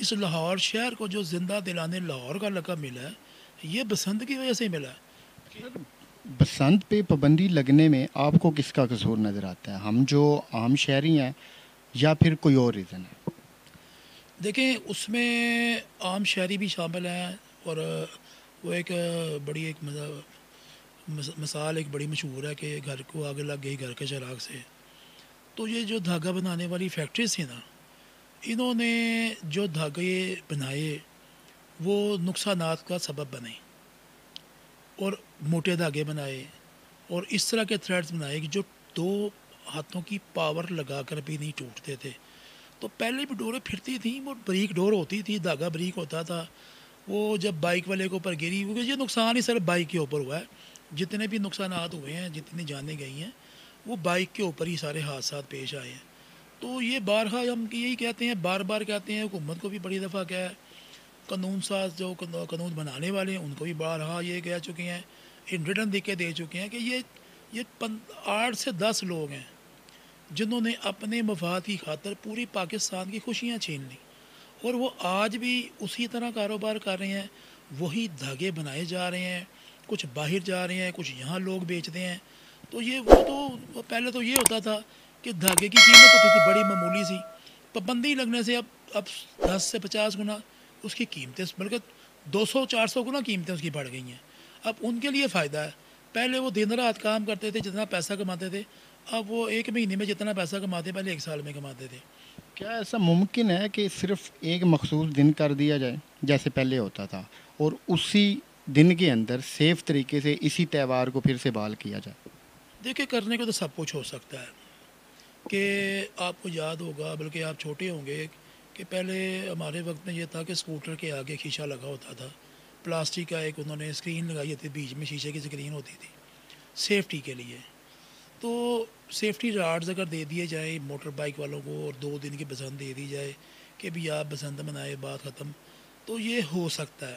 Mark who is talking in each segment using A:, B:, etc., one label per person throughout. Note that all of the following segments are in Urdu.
A: اس لاہور شہر کو جو زندہ دلانے لاہور کا لقب ملا ہے یہ بسنت کی وجہ سے ہی ملا ہے۔
B: بسنت پہ پابندی لگنے میں آپ کو کس کا قصور نظر آتا ہے، ہم جو عام شہری ہیں یا پھر کوئی اور ریزن ہے؟
A: دیکھیں اس میں عام شہری بھی شامل ہیں، اور وہ ایک بڑی ایک مثال ایک بڑی مشہور ہے کہ گھر کو آگ لگ گئی گھر کے چراغ سے۔ تو یہ جو دھاگا بنانے والی فیکٹریز تھی نا، انہوں نے جو دھاگے بنائے وہ نقصانات کا سبب بنے، اور موٹے دھاگے بنائے، اور اس طرح کے تھریڈز بنائے کہ جو دو ہاتھوں کی پاور لگا کر بھی نہیں ٹوٹتے تھے۔ تو پہلے بھی ڈوریں پھرتی تھیں، وہ بریک ڈور ہوتی تھی، دھاگا بریک ہوتا تھا۔ وہ جب بائک والے کے اوپر گری، کیونکہ یہ نقصان ہی صرف بائک کے اوپر ہوا ہے، جتنے بھی نقصانات ہوئے ہیں، جتنی جانیں گئی ہیں، وہ بائک کے اوپر ہی سارے حادثات پیش آئے ہیں۔ تو یہ بارہا ہم یہی کہتے ہیں، بار بار کہتے ہیں، حکومت کو بھی بڑی دفعہ کیا ہے، قانون ساز جو قانون بنانے والے ہیں ان کو بھی بارہا یہ کہہ چکے ہیں، ان ریٹن لکھ کے دے چکے ہیں کہ یہ 8 سے 10 لوگ ہیں جنہوں نے اپنے مفاد کی خاطر پوری پاکستان کی خوشیاں چھین لیں، اور وہ آج بھی اسی طرح کاروبار کر رہے ہیں، وہی دھاگے بنائے جا رہے ہیں، کچھ باہر جا رہے ہیں، کچھ یہاں لوگ بیچتے ہیں۔ تو یہ وہ پہلے تو یہ ہوتا تھا کہ دھاگے کی قیمت ہوتی تھی بڑی معمولی سی، پابندی لگنے سے اب 10 سے 50 گنا اس کی قیمتیں، بلکہ 200 400 گنا قیمتیں اس کی بڑھ گئی ہیں۔ اب ان کے لیے فائدہ ہے، پہلے وہ دن رات کام کرتے تھے، جتنا پیسہ کماتے تھے، اب وہ ایک مہینے میں جتنا پیسہ کماتے پہلے 1 سال میں کماتے تھے۔
B: کیا ایسا ممکن ہے کہ صرف ایک مخصوص دن کر دیا جائے جیسے پہلے ہوتا تھا، اور اسی دن کے اندر سیف طریقے سے اسی تہوار کو پھر سے بحال کیا جائے؟
A: دیکھیں کرنے کو تو سب کچھ ہو سکتا ہے، کہ آپ کو یاد ہوگا، بلکہ آپ چھوٹے ہوں گے، کہ پہلے ہمارے وقت میں یہ تھا کہ اسکوٹر کے آگے شیشہ لگا ہوتا تھا، پلاسٹک کا ایک انہوں نے اسکرین لگائی ہوتی، بیچ میں شیشے کی اسکرین ہوتی تھی سیفٹی کے لیے۔ تو سیفٹی راڈز اگر دے دیے جائیں موٹر بائک والوں کو، اور 2 دن کی بسنت دے دی جائے کہ بھی آپ بسنت منائے، بات ختم، تو یہ ہو سکتا ہے۔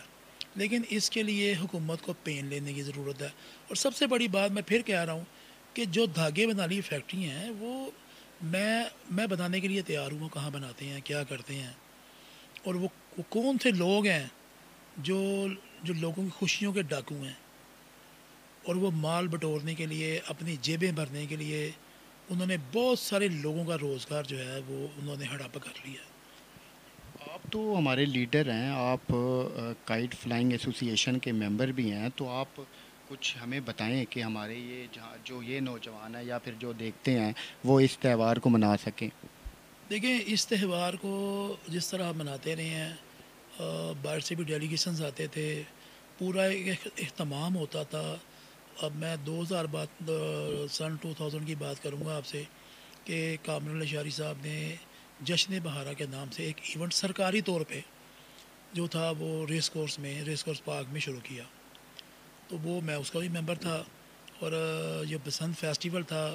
A: لیکن اس کے لیے حکومت کو پین لینے کی ضرورت ہے، اور سب سے بڑی بات میں پھر کہہ رہا ہوں کہ جو دھاگے بنانے کی فیکٹری ہیں وہ میں بتانے کے لیے تیار ہوں، کہاں بناتے ہیں، کیا کرتے ہیں، اور وہ کون سے لوگ ہیں جو جو لوگوں کی خوشیوں کے ڈاکو ہیں، اور وہ مال بٹورنے کے لیے، اپنی جیبیں بھرنے کے لیے، انہوں نے بہت سارے لوگوں کا روزگار جو ہے وہ انہوں نے ہڑپ کر لیا۔
B: آپ تو ہمارے لیڈر ہیں، آپ کائٹ فلائنگ ایسوسی ایشن کے ممبر بھی ہیں، تو آپ کچھ ہمیں بتائیں کہ ہمارے یہ جہاں جو یہ نوجوان ہیں یا پھر جو دیکھتے ہیں وہ اس تہوار کو منا سکیں۔
A: دیکھیں اس تہوار کو جس طرح ہم مناتے رہے ہیں، باہر سے بھی ڈیلیگیشنز آتے تھے، پورا ایک اہتمام ہوتا تھا۔ اب میں 2000 کی بات کروں گا آپ سے، کہ کامران الاشاری صاحب نے جشن بہارا کے نام سے ایک ایونٹ سرکاری طور پہ جو تھا وہ ریس کورس پارک میں شروع کیا۔ تو وہ میں اس کا بھی ممبر تھا، اور یہ بسنت فیسٹیول تھا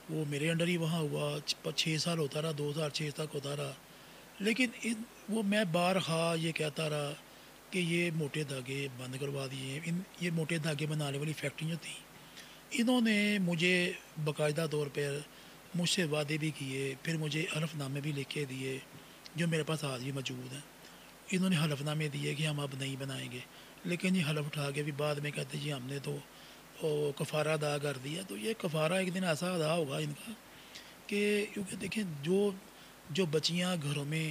A: وہ میرے انڈر ہی وہاں ہوا، 6 سال ہوتا رہا، 2006 تک ہوتا رہا۔ لیکن وہ میں بارہا یہ کہتا رہا کہ یہ موٹے دھاگے بند کروا دیے، یہ موٹے دھاگے بنانے والی فیکٹری جو تھیں، انہوں نے مجھے باقاعدہ طور پر مجھ سے وعدے بھی کیے، پھر مجھے حلف نامے بھی لکھ کے دیے جو میرے پاس آج بھی موجود ہیں۔ انہوں نے حلف نامے دیے کہ ہم اب نہیں بنائیں گے، لیکن یہ حلف اٹھا کے بھی بعد میں کہتے جی ہم نے تو کفارہ ادا کر دیا۔ تو یہ کفارہ ایک دن ایسا ادا ہوگا ان کا کہ، کیونکہ دیکھیں جو بچیاں گھروں میں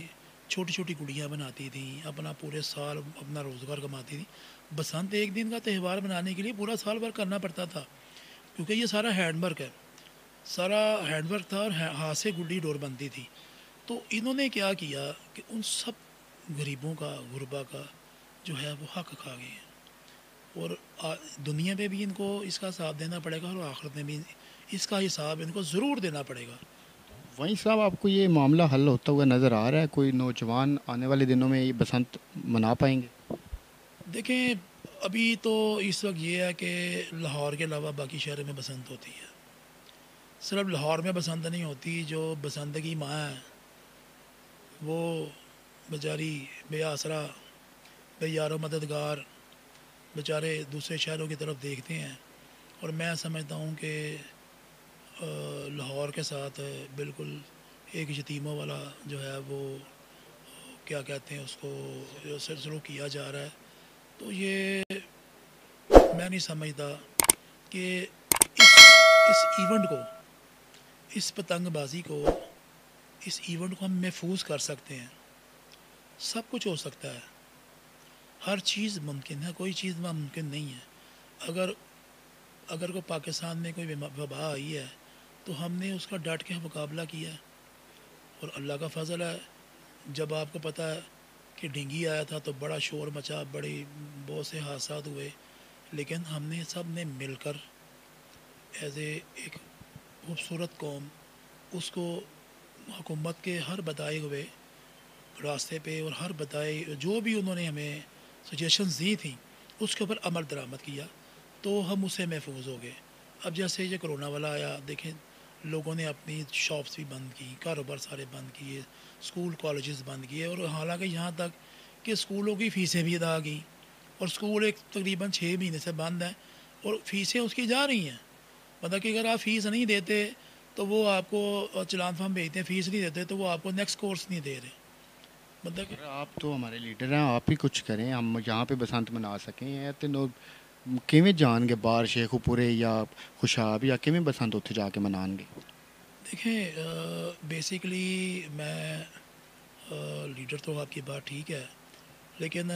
A: چھوٹی چھوٹی گڑیاں بناتی تھیں، اپنا پورے سال اپنا روزگار کماتی تھیں، بسنت ایک دن کا تہوار بنانے کے لیے پورا سال بھر کرنا پڑتا تھا، کیونکہ یہ سارا ہینڈ ورک ہے، سارا ہینڈ ورک تھا، اور ہاتھ سے گڈی ڈور بنتی تھی۔ تو انہوں نے کیا کیا کہ ان سب غریبوں کا، غربا کا جو ہے وہ حق کھا گئے ہیں، اور دنیا میں بھی ان کو اس کا حساب دینا پڑے گا، اور آخرت میں بھی اس کا حساب ان کو ضرور دینا پڑے گا۔
B: وہیں صاحب آپ کو یہ معاملہ حل ہوتا ہوا نظر آ رہا ہے؟ کوئی نوجوان آنے والے دنوں میں یہ بسنت منا پائیں گے؟
A: دیکھیں ابھی تو اس وقت یہ ہے کہ لاہور کے علاوہ باقی شہروں میں بسنت ہوتی ہے، صرف لاہور میں بسنت نہیں ہوتی۔ جو بسنت کی ماں ہے وہ بیچاری بے آسرا، بے یار و مددگار، بیچارے دوسرے شہروں کی طرف دیکھتے ہیں، اور میں سمجھتا ہوں کہ لاہور کے ساتھ بالکل ایک یتیموں والا جو ہے وہ کیا کہتے ہیں اس کو سلسلوں کیا جا رہا ہے، تو یہ میں نہیں سمجھتا کہ اس ایونٹ کو، اس پتنگ بازی کو، اس ایونٹ کو ہم محفوظ کر سکتے ہیں۔ سب کچھ ہو سکتا ہے، ہر چیز ممکن ہے، کوئی چیز ناممکن نہیں ہے۔ اگر کوئی پاکستان میں کوئی وبا آئی ہے تو ہم نے اس کا ڈٹ کے مقابلہ کیا ہے، اور اللہ کا فضل ہے، جب آپ کو پتہ ہے کہ ڈینگی آیا تھا تو بڑا شور مچا، بہت سے حادثات ہوئے، لیکن ہم نے سب نے مل کر ایز ایک خوبصورت قوم اس کو حکومت کے ہر بتائے ہوئے راستے پہ اور ہر بتائے جو بھی انہوں نے ہمیں سجیشنز دی تھیں اس کے اوپر عمل درآمد کیا، تو ہم اس سے محفوظ ہو گئے۔ اب جیسے یہ کرونا والا آیا، دیکھیں لوگوں نے اپنی شاپس بھی بند کی، کاروبار سارے بند کیے، اسکول کالجز بند کیے، اور حالانکہ یہاں تک کہ اسکولوں کی فیسیں بھی ادا کی، اور اسکول ایک تقریباً 6 مہینے سے بند ہیں اور فیسیں اس کی جا رہی ہیں۔ مطلب کہ اگر آپ فیس نہیں دیتے تو وہ آپ کو چلان فارم بھیجتے ہیں، فیس نہیں دیتے تو وہ آپ کو نیکسٹ کورس نہیں دے رہے۔ مطلب کہ
B: آپ تو ہمارے لیڈر ہیں، آپ ہی کچھ کریں ہم یہاں پہ بسنت منا سکیں۔ تینوں کیویں جان گے باہر شیخو پورے یا خوشاب یا کیویں بسنت اتنے جا کے منان گے؟
A: دیکھیں بیسیکلی میں لیڈر تو آپ کی بات ٹھیک ہے، لیکن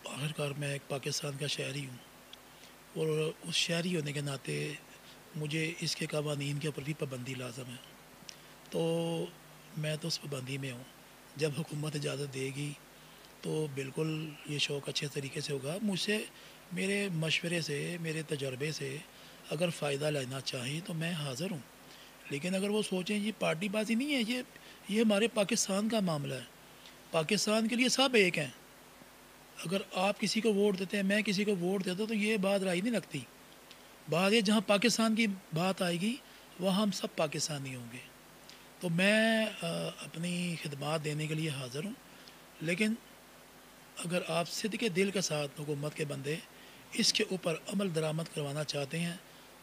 A: آخرکار میں ایک پاکستان کا شہری ہوں، اور اس شہری ہونے کے ناطے مجھے اس کے قوانین کے اوپر بھی پابندی لازم ہے، تو میں تو اس پابندی میں ہوں۔ جب حکومت اجازت دے گی تو بالکل یہ شوق اچھے طریقے سے ہوگا۔ مجھ سے میرے مشورے سے، میرے تجربے سے اگر فائدہ لینا چاہیں تو میں حاضر ہوں، لیکن اگر وہ سوچیں یہ پارٹی بازی نہیں ہے، یہ ہمارے پاکستان کا معاملہ ہے، پاکستان کے لیے سب ایک ہیں۔ اگر آپ کسی کو ووٹ دیتے ہیں، میں کسی کو ووٹ دیتا ہوں، تو یہ بات رائی نہیں لگتی۔ بات یہ جہاں پاکستان کی بات آئے گی وہاں ہم سب پاکستانی ہوں گے، تو میں اپنی خدمات دینے کے لیے حاضر ہوں، لیکن اگر آپ صدق دل کے ساتھ حکومت کے بندے اس کے اوپر عمل درآمد کروانا چاہتے ہیں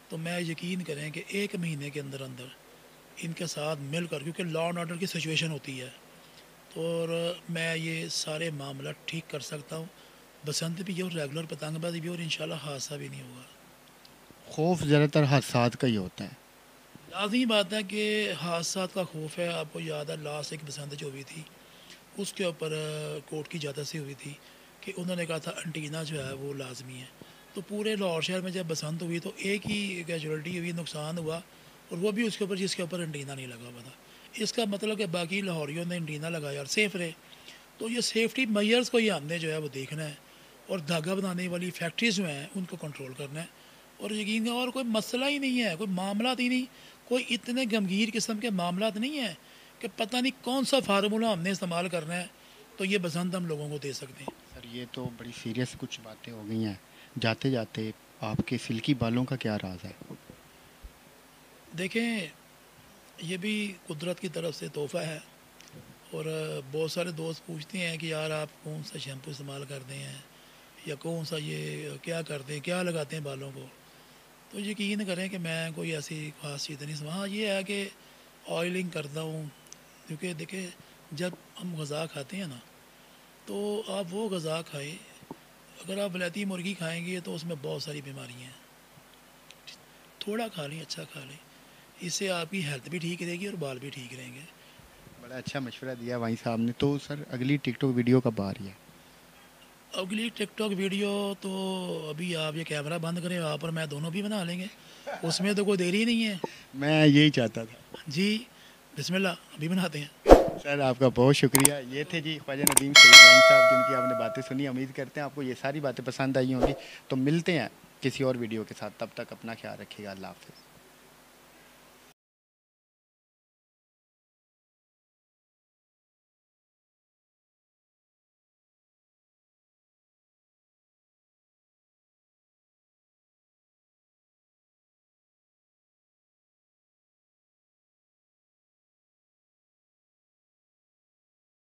A: تو میں یقین کریں کہ 1 مہینے کے اندر ان کے ساتھ مل کر، کیونکہ لا اینڈ آرڈر کی سچویشن ہوتی ہے، تو اور میں یہ سارے معاملات ٹھیک کر سکتا ہوں۔ بسنت بھی اور ریگولر پتنگ بازی بھی، اور انشاءاللہ حادثہ بھی نہیں ہوگا۔
B: خوف زیادہ تر حادثات کا ہی ہوتا ہے۔
A: لازمی بات ہے کہ حادثات کا خوف ہے۔ آپ کو یاد ہے لاسٹ ایک بسنت جو ہوئی تھی اس کے اوپر کورٹ کی اجازت سے ہوئی تھی کہ انہوں نے کہا تھا انٹینا جو ہے وہ لازمی ہے، تو پورے لاہور شہر میں جب بسنت ہوئی تو ایک ہی کیجولیٹی ہوئی، نقصان ہوا، اور وہ بھی اس کے اوپر جس کے اوپر انٹینا نہیں لگا ہوا تھا۔ اس کا مطلب کہ باقی لاہوریوں نے انٹینا لگایا اور سیف رہے۔ تو یہ سیفٹی میئرز کو ہی ہم نے جو ہے وہ دیکھنا ہے، اور دھاگا بنانے والی فیکٹریز جو ہیں ان کو کنٹرول کرنا ہے، اور یقین اور کوئی مسئلہ ہی نہیں ہے، کوئی معاملات ہی نہیں، کوئی اتنے گمگیر قسم کے معاملات نہیں ہیں کہ پتہ نہیں کون سا فارمولہ ہم نے استعمال کرنا ہے تو یہ بسنت ہم لوگوں کو دے سکتے ہیں۔
B: سر یہ تو بڑی سیریس کچھ باتیں ہو گئی ہیں، جاتے جاتے آپ کے سلکی بالوں کا کیا راز ہے؟
A: دیکھیں یہ بھی قدرت کی طرف سے تحفہ ہے، اور بہت سارے دوست پوچھتے ہیں کہ یار آپ کون سا شیمپو استعمال کرتے ہیں یا کون سا یہ کیا کرتے ہیں، کیا لگاتے ہیں بالوں کو، تو یقین کریں کہ میں کوئی ایسی خاص چیز نہیں ہاں یہ ہے کہ آئلنگ کرتا ہوں، کیونکہ دیکھیں جب ہم غذا کھاتے ہیں نا تو آپ وہ غذا کھائیں، اگر آپ ولایتی مرغی کھائیں گے تو اس میں بہت ساری بیماریاں ہیں، تھوڑا کھا لیں، اچھا کھا لیں، اس سے آپ کی ہیلتھ بھی ٹھیک رہے گی اور بال بھی ٹھیک رہیں گے۔
B: بڑا اچھا مشورہ دیا بھائی صاحب نے۔ تو سر اگلی ٹک ٹاک ویڈیو کب آ رہی ہے؟
A: اگلی ٹک ٹاک ویڈیو تو ابھی آپ یہ کیمرہ بند کریں، آپ اور میں دونوں بھی بنا لیں گے، اس میں تو کوئی دیری نہیں ہے۔
B: میں یہی چاہتا تھا۔
A: جی بسم اللہ، ابھی بناتے ہیں۔
B: سر آپ کا بہت شکریہ۔ یہ تھے جی خواجہ ندیم سعید وائن صاحب، جن کی آپ نے باتیں سنی۔ امید کرتے ہیں آپ کو یہ ساری باتیں پسند آئی ہوں گی۔ تو ملتے ہیں کسی اور ویڈیو کے ساتھ، تب تک اپنا خیال رکھیے گا۔ اللہ حافظ۔